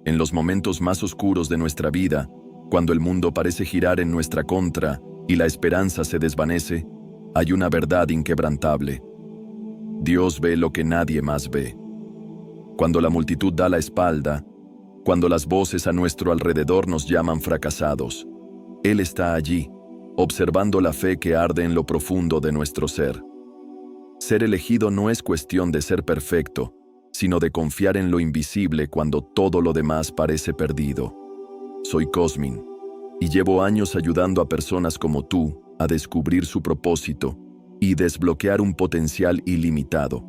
En los momentos más oscuros de nuestra vida, cuando el mundo parece girar en nuestra contra y la esperanza se desvanece, hay una verdad inquebrantable. Dios ve lo que nadie más ve. Cuando la multitud da la espalda, cuando las voces a nuestro alrededor nos llaman fracasados, Él está allí, observando la fe que arde en lo profundo de nuestro ser. Ser elegido no es cuestión de ser perfecto, sino de confiar en lo invisible cuando todo lo demás parece perdido. Soy Cosmin, y llevo años ayudando a personas como tú a descubrir su propósito y desbloquear un potencial ilimitado.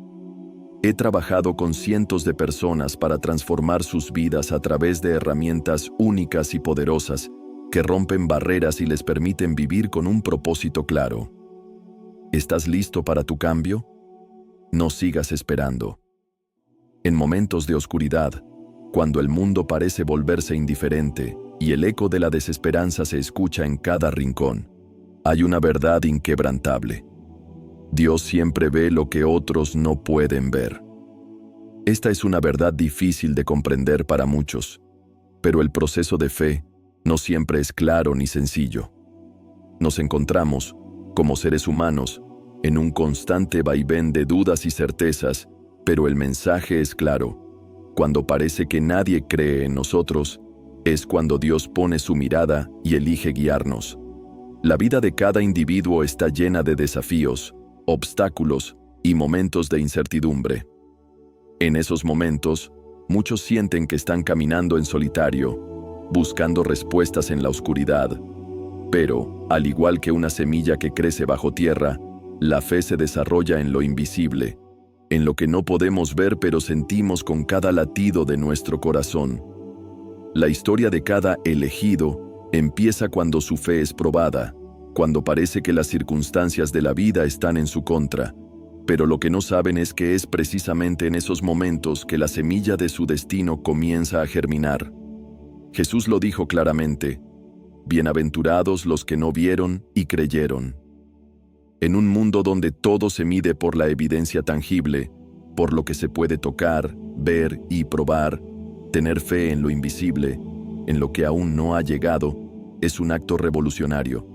He trabajado con cientos de personas para transformar sus vidas a través de herramientas únicas y poderosas que rompen barreras y les permiten vivir con un propósito claro. ¿Estás listo para tu cambio? No sigas esperando. En momentos de oscuridad, cuando el mundo parece volverse indiferente y el eco de la desesperanza se escucha en cada rincón, hay una verdad inquebrantable. Dios siempre ve lo que otros no pueden ver. Esta es una verdad difícil de comprender para muchos, pero el proceso de fe no siempre es claro ni sencillo. Nos encontramos, como seres humanos, en un constante vaivén de dudas y certezas, pero el mensaje es claro. Cuando parece que nadie cree en nosotros, es cuando Dios pone su mirada y elige guiarnos. La vida de cada individuo está llena de desafíos, obstáculos y momentos de incertidumbre. En esos momentos, muchos sienten que están caminando en solitario, buscando respuestas en la oscuridad. Pero, al igual que una semilla que crece bajo tierra, la fe se desarrolla en lo invisible, en lo que no podemos ver pero sentimos con cada latido de nuestro corazón. La historia de cada elegido empieza cuando su fe es probada, cuando parece que las circunstancias de la vida están en su contra, pero lo que no saben es que es precisamente en esos momentos que la semilla de su destino comienza a germinar. Jesús lo dijo claramente: bienaventurados los que no vieron y creyeron. En un mundo donde todo se mide por la evidencia tangible, por lo que se puede tocar, ver y probar, tener fe en lo invisible, en lo que aún no ha llegado, es un acto revolucionario.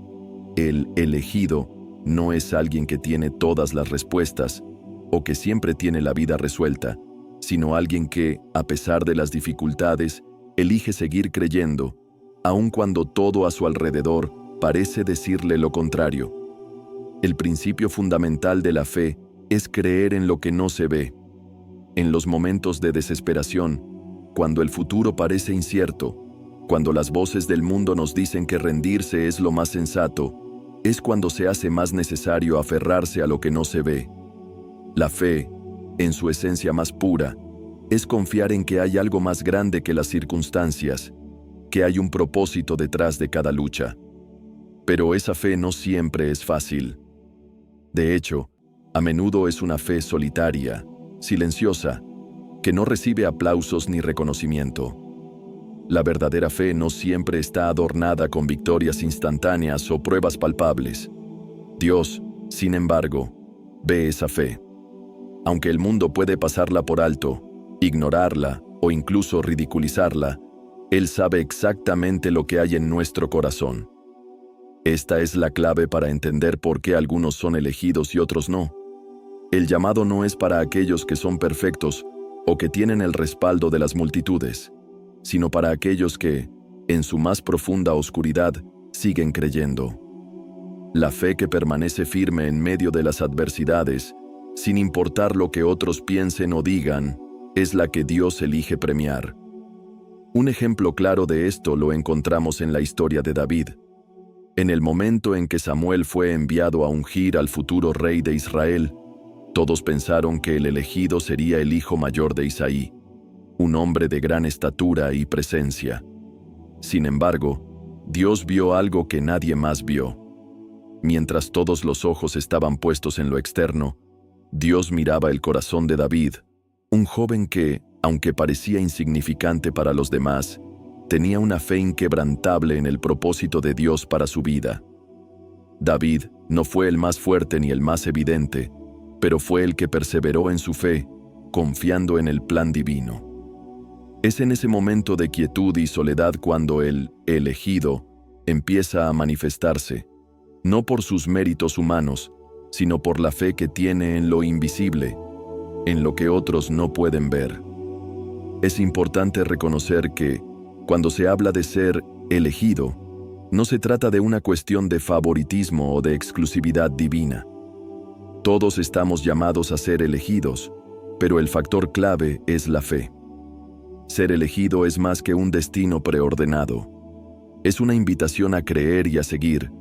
El elegido no es alguien que tiene todas las respuestas o que siempre tiene la vida resuelta, sino alguien que, a pesar de las dificultades, elige seguir creyendo, aun cuando todo a su alrededor parece decirle lo contrario. El principio fundamental de la fe es creer en lo que no se ve. En los momentos de desesperación, cuando el futuro parece incierto, cuando las voces del mundo nos dicen que rendirse es lo más sensato, es cuando se hace más necesario aferrarse a lo que no se ve. La fe, en su esencia más pura, es confiar en que hay algo más grande que las circunstancias, que hay un propósito detrás de cada lucha. Pero esa fe no siempre es fácil. De hecho, a menudo es una fe solitaria, silenciosa, que no recibe aplausos ni reconocimiento. La verdadera fe no siempre está adornada con victorias instantáneas o pruebas palpables. Dios, sin embargo, ve esa fe. Aunque el mundo puede pasarla por alto, ignorarla o incluso ridiculizarla, Él sabe exactamente lo que hay en nuestro corazón. Esta es la clave para entender por qué algunos son elegidos y otros no. El llamado no es para aquellos que son perfectos o que tienen el respaldo de las multitudes, sino para aquellos que, en su más profunda oscuridad, siguen creyendo. La fe que permanece firme en medio de las adversidades, sin importar lo que otros piensen o digan, es la que Dios elige premiar. Un ejemplo claro de esto lo encontramos en la historia de David. En el momento en que Samuel fue enviado a ungir al futuro rey de Israel, todos pensaron que el elegido sería el hijo mayor de Isaí, un hombre de gran estatura y presencia. Sin embargo, Dios vio algo que nadie más vio. Mientras todos los ojos estaban puestos en lo externo, Dios miraba el corazón de David, un joven que, aunque parecía insignificante para los demás, tenía una fe inquebrantable en el propósito de Dios para su vida. David no fue el más fuerte ni el más evidente, pero fue el que perseveró en su fe, confiando en el plan divino. Es en ese momento de quietud y soledad cuando el elegido empieza a manifestarse, no por sus méritos humanos, sino por la fe que tiene en lo invisible, en lo que otros no pueden ver. Es importante reconocer que, cuando se habla de ser elegido, no se trata de una cuestión de favoritismo o de exclusividad divina. Todos estamos llamados a ser elegidos, pero el factor clave es la fe. Ser elegido es más que un destino preordenado. Es una invitación a creer y a seguir,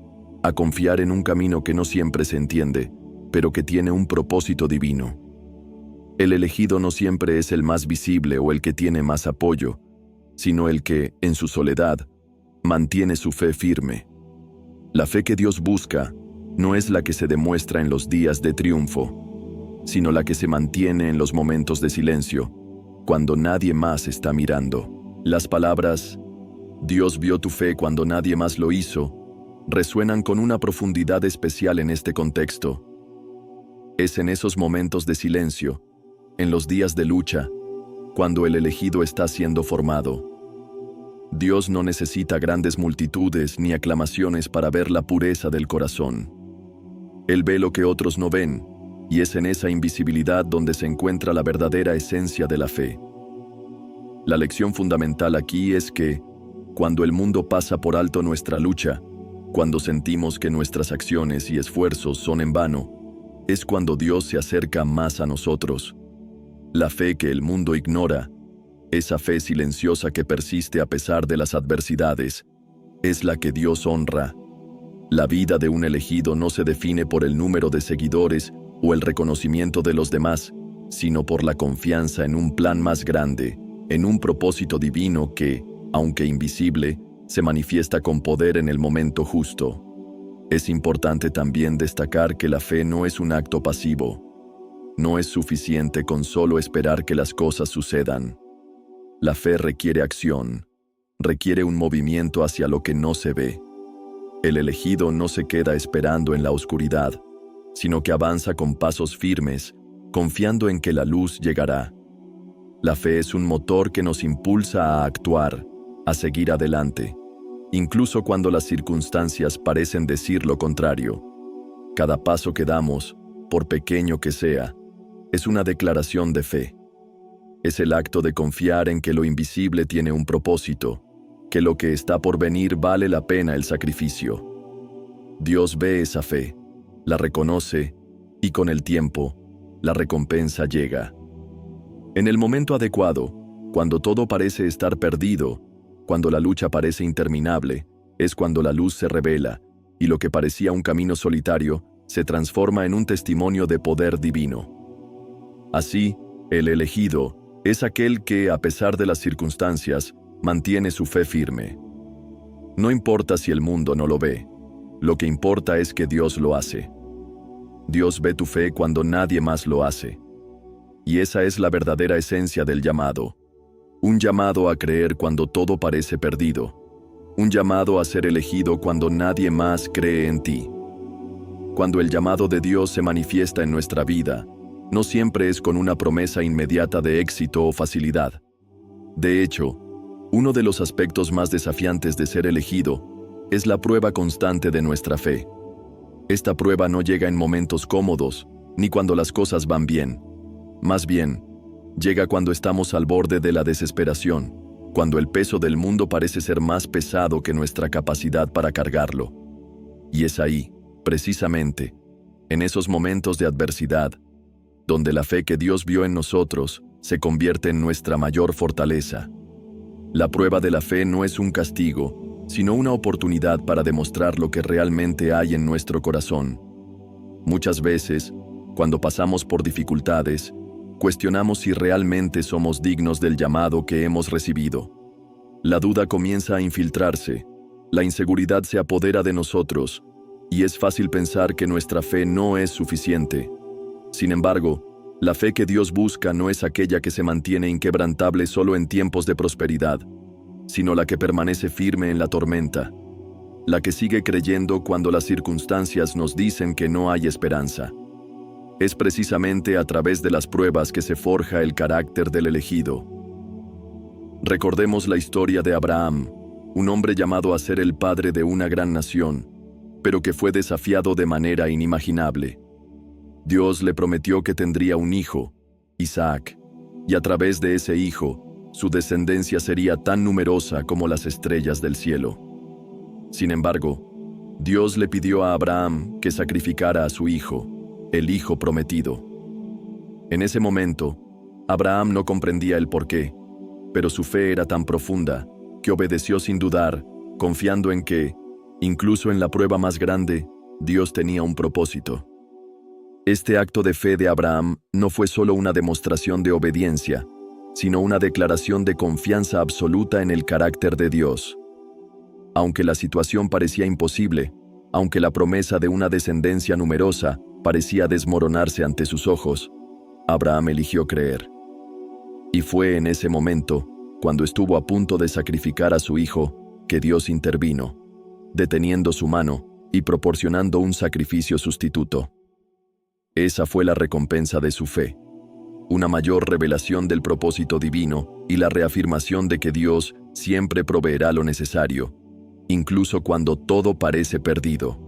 a confiar en un camino que no siempre se entiende, pero que tiene un propósito divino. El elegido no siempre es el más visible o el que tiene más apoyo, sino el que, en su soledad, mantiene su fe firme. La fe que Dios busca no es la que se demuestra en los días de triunfo, sino la que se mantiene en los momentos de silencio, cuando nadie más está mirando. Las palabras, Dios vio tu fe cuando nadie más lo hizo, resuenan con una profundidad especial en este contexto. Es en esos momentos de silencio, en los días de lucha, cuando el elegido está siendo formado. Dios no necesita grandes multitudes ni aclamaciones para ver la pureza del corazón. Él ve lo que otros no ven, y es en esa invisibilidad donde se encuentra la verdadera esencia de la fe. La lección fundamental aquí es que, cuando el mundo pasa por alto nuestra lucha, cuando sentimos que nuestras acciones y esfuerzos son en vano, es cuando Dios se acerca más a nosotros. La fe que el mundo ignora, esa fe silenciosa que persiste a pesar de las adversidades, es la que Dios honra. La vida de un elegido no se define por el número de seguidores o el reconocimiento de los demás, sino por la confianza en un plan más grande, en un propósito divino que, aunque invisible, se manifiesta con poder en el momento justo. Es importante también destacar que la fe no es un acto pasivo. No es suficiente con solo esperar que las cosas sucedan. La fe requiere acción, requiere un movimiento hacia lo que no se ve. El elegido no se queda esperando en la oscuridad, sino que avanza con pasos firmes, confiando en que la luz llegará. La fe es un motor que nos impulsa a actuar, a seguir adelante, incluso cuando las circunstancias parecen decir lo contrario. Cada paso que damos, por pequeño que sea, es una declaración de fe. Es el acto de confiar en que lo invisible tiene un propósito, que lo que está por venir vale la pena el sacrificio. Dios ve esa fe, la reconoce, y con el tiempo, la recompensa llega. En el momento adecuado, cuando todo parece estar perdido, cuando la lucha parece interminable, es cuando la luz se revela, y lo que parecía un camino solitario se transforma en un testimonio de poder divino. Así, el elegido es aquel que, a pesar de las circunstancias, mantiene su fe firme. No importa si el mundo no lo ve, lo que importa es que Dios lo hace. Dios ve tu fe cuando nadie más lo hace. Y esa es la verdadera esencia del llamado. Un llamado a creer cuando todo parece perdido. Un llamado a ser elegido cuando nadie más cree en ti. Cuando el llamado de Dios se manifiesta en nuestra vida, no siempre es con una promesa inmediata de éxito o facilidad. De hecho, uno de los aspectos más desafiantes de ser elegido es la prueba constante de nuestra fe. Esta prueba no llega en momentos cómodos, ni cuando las cosas van bien. Más bien, llega cuando estamos al borde de la desesperación, cuando el peso del mundo parece ser más pesado que nuestra capacidad para cargarlo. Y es ahí, precisamente, en esos momentos de adversidad, donde la fe que Dios vio en nosotros se convierte en nuestra mayor fortaleza. La prueba de la fe no es un castigo, sino una oportunidad para demostrar lo que realmente hay en nuestro corazón. Muchas veces, cuando pasamos por dificultades, cuestionamos si realmente somos dignos del llamado que hemos recibido. La duda comienza a infiltrarse, la inseguridad se apodera de nosotros, y es fácil pensar que nuestra fe no es suficiente. Sin embargo, la fe que Dios busca no es aquella que se mantiene inquebrantable solo en tiempos de prosperidad, sino la que permanece firme en la tormenta, la que sigue creyendo cuando las circunstancias nos dicen que no hay esperanza. Es precisamente a través de las pruebas que se forja el carácter del elegido. Recordemos la historia de Abraham, un hombre llamado a ser el padre de una gran nación, pero que fue desafiado de manera inimaginable. Dios le prometió que tendría un hijo, Isaac, y a través de ese hijo, su descendencia sería tan numerosa como las estrellas del cielo. Sin embargo, Dios le pidió a Abraham que sacrificara a su hijo, el hijo prometido. En ese momento, Abraham no comprendía el porqué, pero su fe era tan profunda que obedeció sin dudar, confiando en que, incluso en la prueba más grande, Dios tenía un propósito. Este acto de fe de Abraham no fue solo una demostración de obediencia, sino una declaración de confianza absoluta en el carácter de Dios. Aunque la situación parecía imposible, aunque la promesa de una descendencia numerosa parecía desmoronarse ante sus ojos, Abraham eligió creer. Y fue en ese momento, cuando estuvo a punto de sacrificar a su hijo, que Dios intervino, deteniendo su mano y proporcionando un sacrificio sustituto. Esa fue la recompensa de su fe, una mayor revelación del propósito divino y la reafirmación de que Dios siempre proveerá lo necesario, incluso cuando todo parece perdido.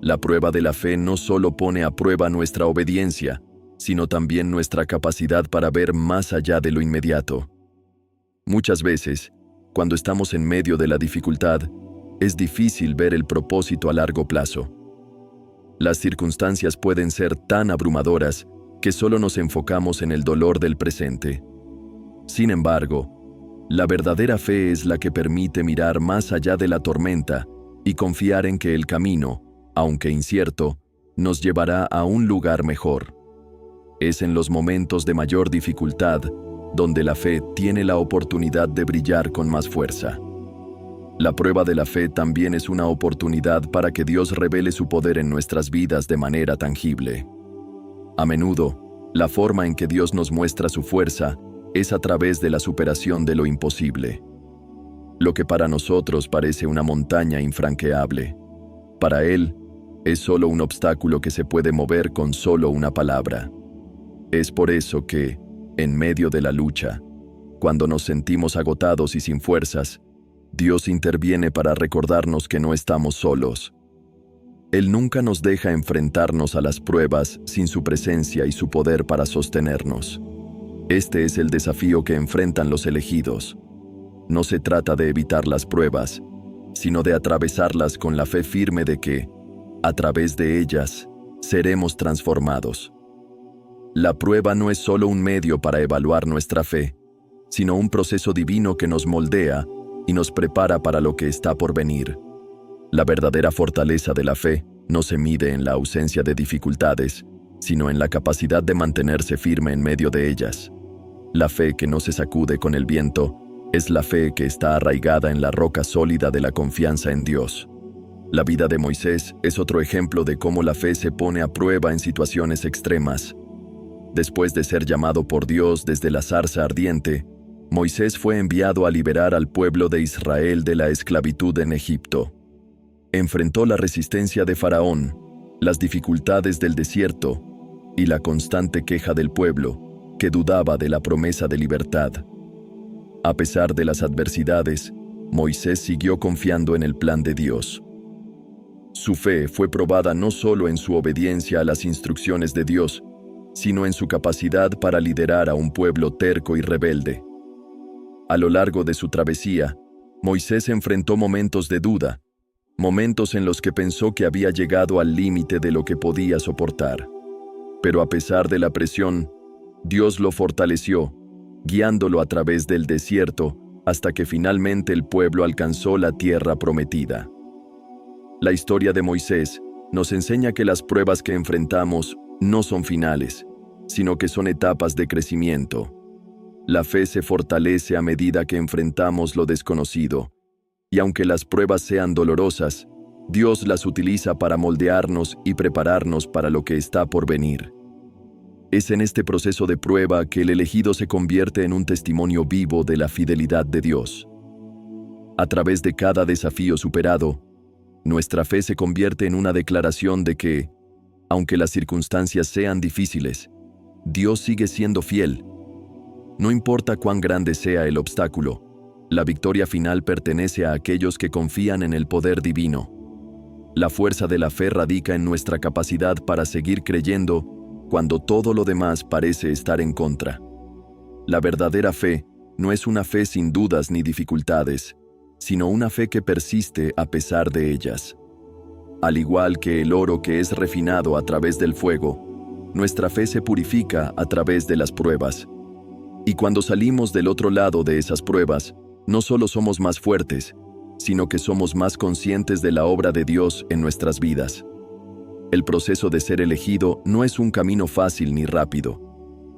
La prueba de la fe no solo pone a prueba nuestra obediencia, sino también nuestra capacidad para ver más allá de lo inmediato. Muchas veces, cuando estamos en medio de la dificultad, es difícil ver el propósito a largo plazo. Las circunstancias pueden ser tan abrumadoras que solo nos enfocamos en el dolor del presente. Sin embargo, la verdadera fe es la que permite mirar más allá de la tormenta y confiar en que el camino, aunque incierto, nos llevará a un lugar mejor. Es en los momentos de mayor dificultad donde la fe tiene la oportunidad de brillar con más fuerza. La prueba de la fe también es una oportunidad para que Dios revele su poder en nuestras vidas de manera tangible. A menudo, la forma en que Dios nos muestra su fuerza es a través de la superación de lo imposible. Lo que para nosotros parece una montaña infranqueable, para Él es solo un obstáculo que se puede mover con solo una palabra. Es por eso que, en medio de la lucha, cuando nos sentimos agotados y sin fuerzas, Dios interviene para recordarnos que no estamos solos. Él nunca nos deja enfrentarnos a las pruebas sin su presencia y su poder para sostenernos. Este es el desafío que enfrentan los elegidos. No se trata de evitar las pruebas, sino de atravesarlas con la fe firme de que, a través de ellas, seremos transformados. La prueba no es solo un medio para evaluar nuestra fe, sino un proceso divino que nos moldea y nos prepara para lo que está por venir. La verdadera fortaleza de la fe no se mide en la ausencia de dificultades, sino en la capacidad de mantenerse firme en medio de ellas. La fe que no se sacude con el viento es la fe que está arraigada en la roca sólida de la confianza en Dios. La vida de Moisés es otro ejemplo de cómo la fe se pone a prueba en situaciones extremas. Después de ser llamado por Dios desde la zarza ardiente, Moisés fue enviado a liberar al pueblo de Israel de la esclavitud en Egipto. Enfrentó la resistencia de Faraón, las dificultades del desierto y la constante queja del pueblo, que dudaba de la promesa de libertad. A pesar de las adversidades, Moisés siguió confiando en el plan de Dios. Su fe fue probada no solo en su obediencia a las instrucciones de Dios, sino en su capacidad para liderar a un pueblo terco y rebelde. A lo largo de su travesía, Moisés enfrentó momentos de duda, momentos en los que pensó que había llegado al límite de lo que podía soportar. Pero a pesar de la presión, Dios lo fortaleció, guiándolo a través del desierto hasta que finalmente el pueblo alcanzó la tierra prometida. La historia de Moisés nos enseña que las pruebas que enfrentamos no son finales, sino que son etapas de crecimiento. La fe se fortalece a medida que enfrentamos lo desconocido, y aunque las pruebas sean dolorosas, Dios las utiliza para moldearnos y prepararnos para lo que está por venir. Es en este proceso de prueba que el elegido se convierte en un testimonio vivo de la fidelidad de Dios. A través de cada desafío superado, nuestra fe se convierte en una declaración de que, aunque las circunstancias sean difíciles, Dios sigue siendo fiel. No importa cuán grande sea el obstáculo, la victoria final pertenece a aquellos que confían en el poder divino. La fuerza de la fe radica en nuestra capacidad para seguir creyendo cuando todo lo demás parece estar en contra. La verdadera fe no es una fe sin dudas ni dificultades, sino una fe que persiste a pesar de ellas. Al igual que el oro que es refinado a través del fuego, nuestra fe se purifica a través de las pruebas. Y cuando salimos del otro lado de esas pruebas, no solo somos más fuertes, sino que somos más conscientes de la obra de Dios en nuestras vidas. El proceso de ser elegido no es un camino fácil ni rápido.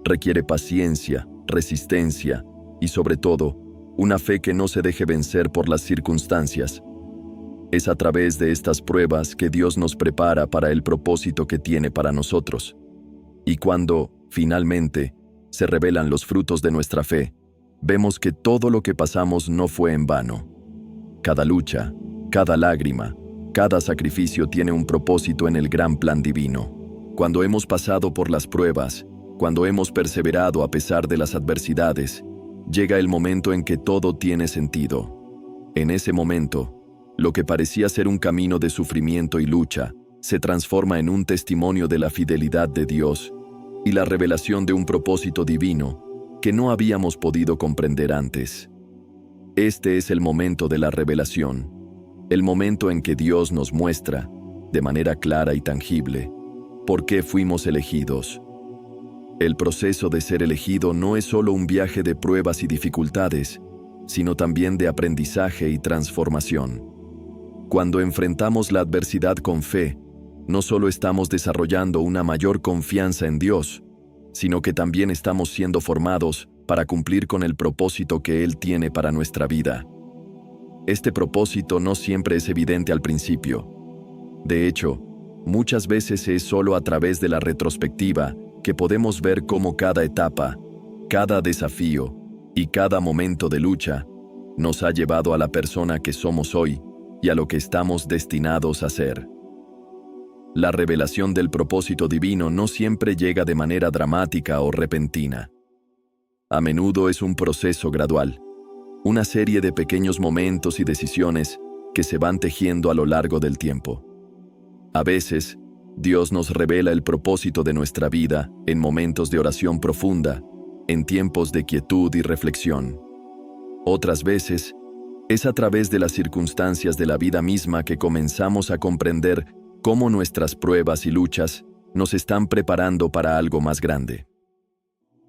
Requiere paciencia, resistencia y, sobre todo, una fe que no se deje vencer por las circunstancias. Es a través de estas pruebas que Dios nos prepara para el propósito que tiene para nosotros. Y cuando, finalmente, se revelan los frutos de nuestra fe, vemos que todo lo que pasamos no fue en vano. Cada lucha, cada lágrima, cada sacrificio tiene un propósito en el gran plan divino. Cuando hemos pasado por las pruebas, cuando hemos perseverado a pesar de las adversidades, llega el momento en que todo tiene sentido. En ese momento, lo que parecía ser un camino de sufrimiento y lucha, se transforma en un testimonio de la fidelidad de Dios y la revelación de un propósito divino que no habíamos podido comprender antes. Este es el momento de la revelación, el momento en que Dios nos muestra, de manera clara y tangible, por qué fuimos elegidos. El proceso de ser elegido no es solo un viaje de pruebas y dificultades, sino también de aprendizaje y transformación. Cuando enfrentamos la adversidad con fe, no solo estamos desarrollando una mayor confianza en Dios, sino que también estamos siendo formados para cumplir con el propósito que Él tiene para nuestra vida. Este propósito no siempre es evidente al principio. De hecho, muchas veces es solo a través de la retrospectiva que podemos ver cómo cada etapa, cada desafío y cada momento de lucha nos ha llevado a la persona que somos hoy y a lo que estamos destinados a ser. La revelación del propósito divino no siempre llega de manera dramática o repentina. A menudo es un proceso gradual, una serie de pequeños momentos y decisiones que se van tejiendo a lo largo del tiempo. A veces, Dios nos revela el propósito de nuestra vida en momentos de oración profunda, en tiempos de quietud y reflexión. Otras veces, es a través de las circunstancias de la vida misma que comenzamos a comprender cómo nuestras pruebas y luchas nos están preparando para algo más grande.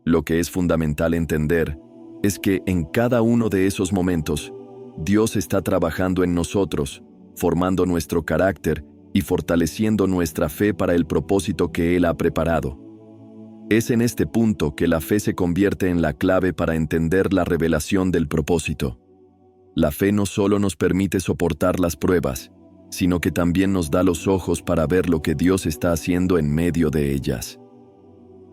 Lo que es fundamental entender es que en cada uno de esos momentos, Dios está trabajando en nosotros, formando nuestro carácter y fortaleciendo nuestra fe para el propósito que Él ha preparado. Es en este punto que la fe se convierte en la clave para entender la revelación del propósito. La fe no solo nos permite soportar las pruebas, sino que también nos da los ojos para ver lo que Dios está haciendo en medio de ellas.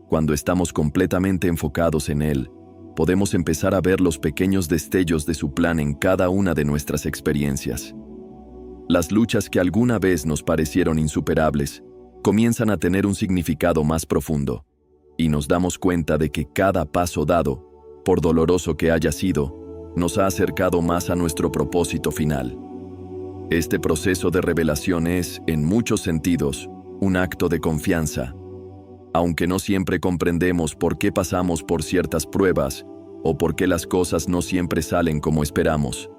Cuando estamos completamente enfocados en Él, podemos empezar a ver los pequeños destellos de su plan en cada una de nuestras experiencias. Las luchas que alguna vez nos parecieron insuperables comienzan a tener un significado más profundo, y nos damos cuenta de que cada paso dado, por doloroso que haya sido, nos ha acercado más a nuestro propósito final. Este proceso de revelación es, en muchos sentidos, un acto de confianza. Aunque no siempre comprendemos por qué pasamos por ciertas pruebas o por qué las cosas no siempre salen como esperamos,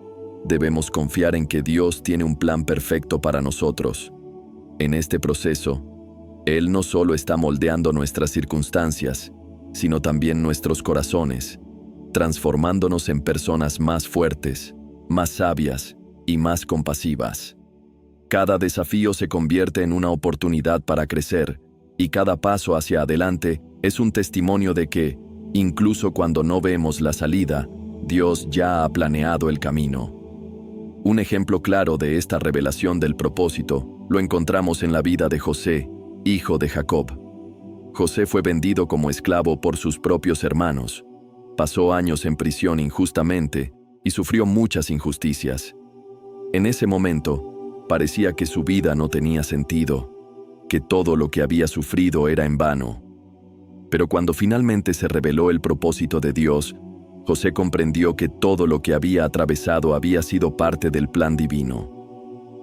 debemos confiar en que Dios tiene un plan perfecto para nosotros. En este proceso, Él no solo está moldeando nuestras circunstancias, sino también nuestros corazones, transformándonos en personas más fuertes, más sabias y más compasivas. Cada desafío se convierte en una oportunidad para crecer, y cada paso hacia adelante es un testimonio de que, incluso cuando no vemos la salida, Dios ya ha planeado el camino. Un ejemplo claro de esta revelación del propósito lo encontramos en la vida de José, hijo de Jacob. José fue vendido como esclavo por sus propios hermanos, pasó años en prisión injustamente y sufrió muchas injusticias. En ese momento, parecía que su vida no tenía sentido, que todo lo que había sufrido era en vano. Pero cuando finalmente se reveló el propósito de Dios, José comprendió que todo lo que había atravesado había sido parte del plan divino.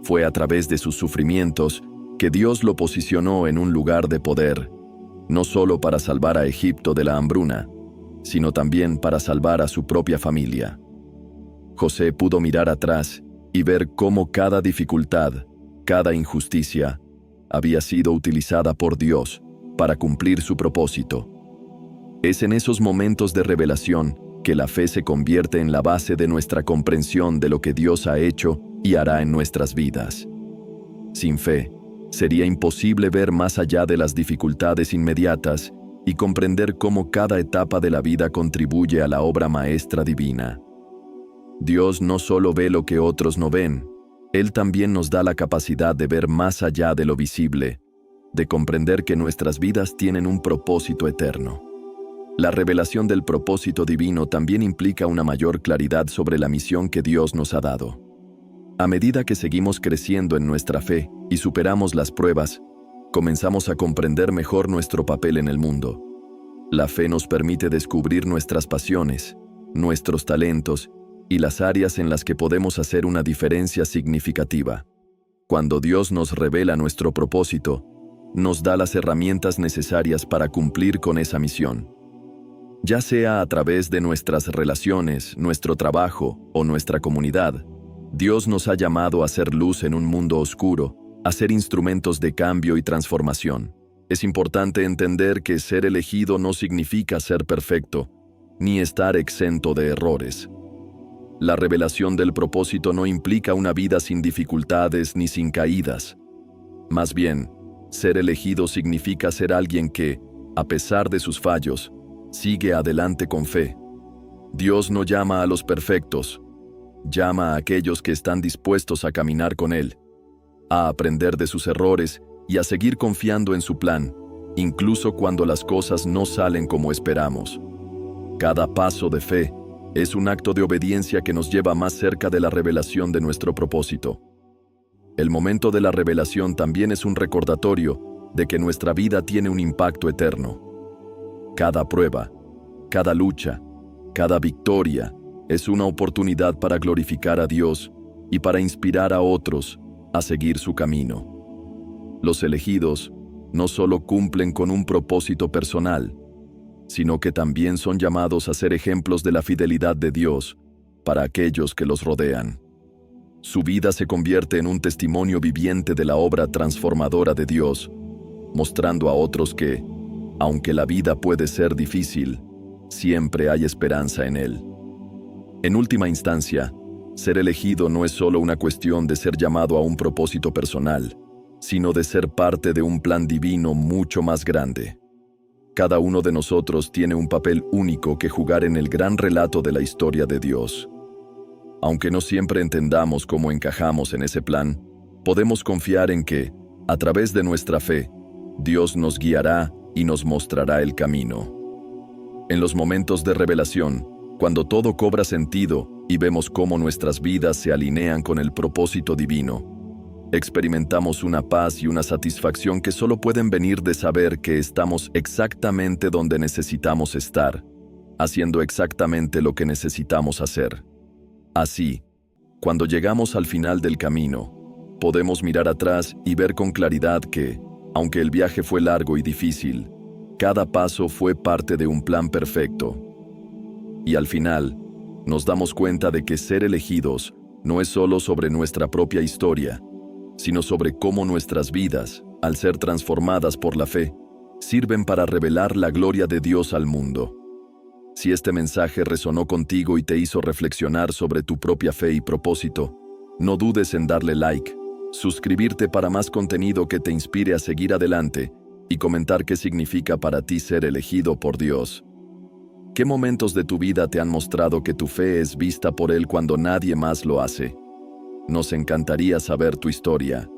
Fue a través de sus sufrimientos que Dios lo posicionó en un lugar de poder, no solo para salvar a Egipto de la hambruna, sino también para salvar a su propia familia. José pudo mirar atrás y ver cómo cada dificultad, cada injusticia, había sido utilizada por Dios para cumplir su propósito. Es en esos momentos de revelación que la fe se convierte en la base de nuestra comprensión de lo que Dios ha hecho y hará en nuestras vidas. Sin fe, sería imposible ver más allá de las dificultades inmediatas y comprender cómo cada etapa de la vida contribuye a la obra maestra divina. Dios no solo ve lo que otros no ven, Él también nos da la capacidad de ver más allá de lo visible, de comprender que nuestras vidas tienen un propósito eterno. La revelación del propósito divino también implica una mayor claridad sobre la misión que Dios nos ha dado. A medida que seguimos creciendo en nuestra fe y superamos las pruebas, comenzamos a comprender mejor nuestro papel en el mundo. La fe nos permite descubrir nuestras pasiones, nuestros talentos y las áreas en las que podemos hacer una diferencia significativa. Cuando Dios nos revela nuestro propósito, nos da las herramientas necesarias para cumplir con esa misión. Ya sea a través de nuestras relaciones, nuestro trabajo o nuestra comunidad, Dios nos ha llamado a ser luz en un mundo oscuro, a ser instrumentos de cambio y transformación. Es importante entender que ser elegido no significa ser perfecto, ni estar exento de errores. La revelación del propósito no implica una vida sin dificultades ni sin caídas. Más bien, ser elegido significa ser alguien que, a pesar de sus fallos, sigue adelante con fe. Dios no llama a los perfectos, llama a aquellos que están dispuestos a caminar con Él, a aprender de sus errores y a seguir confiando en su plan, incluso cuando las cosas no salen como esperamos. Cada paso de fe es un acto de obediencia que nos lleva más cerca de la revelación de nuestro propósito. El momento de la revelación también es un recordatorio de que nuestra vida tiene un impacto eterno. Cada prueba, cada lucha, cada victoria es una oportunidad para glorificar a Dios y para inspirar a otros a seguir su camino. Los elegidos no solo cumplen con un propósito personal, sino que también son llamados a ser ejemplos de la fidelidad de Dios para aquellos que los rodean. Su vida se convierte en un testimonio viviente de la obra transformadora de Dios, mostrando a otros que, aunque la vida puede ser difícil, siempre hay esperanza en Él. En última instancia, ser elegido no es solo una cuestión de ser llamado a un propósito personal, sino de ser parte de un plan divino mucho más grande. Cada uno de nosotros tiene un papel único que jugar en el gran relato de la historia de Dios. Aunque no siempre entendamos cómo encajamos en ese plan, podemos confiar en que, a través de nuestra fe, Dios nos guiará y nos mostrará el camino. En los momentos de revelación, cuando todo cobra sentido y vemos cómo nuestras vidas se alinean con el propósito divino, experimentamos una paz y una satisfacción que solo pueden venir de saber que estamos exactamente donde necesitamos estar, haciendo exactamente lo que necesitamos hacer. Así, cuando llegamos al final del camino, podemos mirar atrás y ver con claridad que, aunque el viaje fue largo y difícil, cada paso fue parte de un plan perfecto. Y al final, nos damos cuenta de que ser elegidos no es solo sobre nuestra propia historia, sino sobre cómo nuestras vidas, al ser transformadas por la fe, sirven para revelar la gloria de Dios al mundo. Si este mensaje resonó contigo y te hizo reflexionar sobre tu propia fe y propósito, no dudes en darle like, suscribirte para más contenido que te inspire a seguir adelante y comentar qué significa para ti ser elegido por Dios. ¿Qué momentos de tu vida te han mostrado que tu fe es vista por Él cuando nadie más lo hace? Nos encantaría saber tu historia.